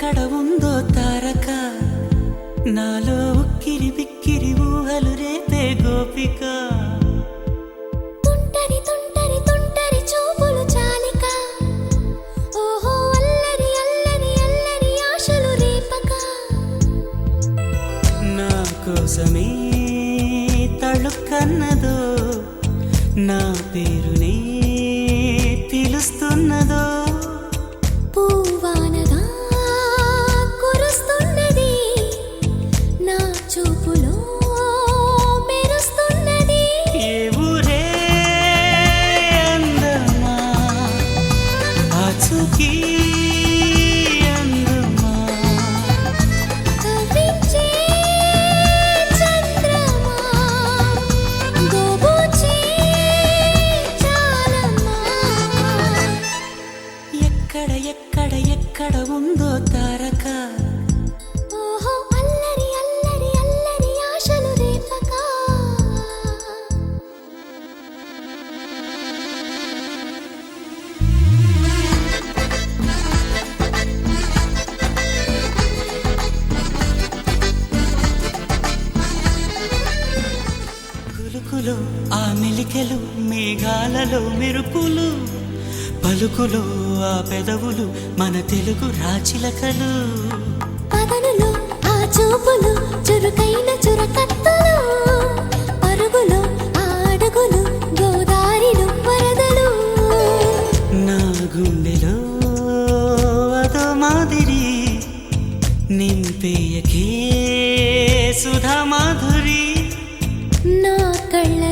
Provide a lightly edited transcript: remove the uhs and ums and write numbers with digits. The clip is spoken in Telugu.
ఎక్కడ ఉందో తారక నాలో ఉక్కిరి బిక్కిరి ఊహలు రేపే గోపిక తుంటరి తుంటరి తుంటరి చూపులు చాలిక ఓహో అల్లరి అల్లరి అల్లరి ఆశలు రేపక నా కోసమే తళుక్కన్నదో నా పేరునే పిలుస్తున్నదో పూవానగా కురుస్తున్నది నా చూపులో మెరుస్తున్నది ఏ ఊరే అందమా ఆచూకీ అందమా కవ్వించే చంద్రమా గోబూచే చాలమ్మా ఎక్కడ ఎక్కడ ఎక్కడ ఉందో తారక ఓహో అల్లరి అల్లరి అల్లరి ఆశలు రేపక కులుకులో ఆ మెలికెలు మేఘాలలో మెరుపులు పలుకులో ఆ పెదవులు మన తెలుగు రాచిలకలు పదనులో ఆ చూపులు చురుకైన చురకత్తులు పరుగులో ఆ అడుగులు గోదారిలో వరదలు నా గుండెలో అదో మాదిరి నింపేయకే సుధా మాధురి నా కళ్ళ